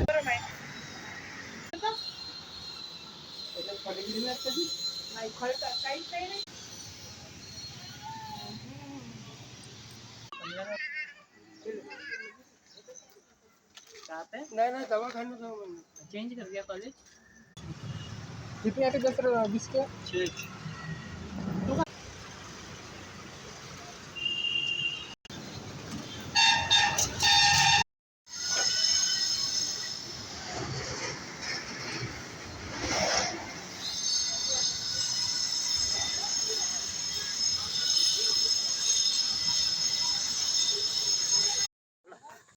गरम आहे. नाही खळत काहीच नाही रे. नाही नाही दवाखान्यात जाऊ म्हणून चेंज कर दिया कॉलेज. किती आहे दसरा बिस्किट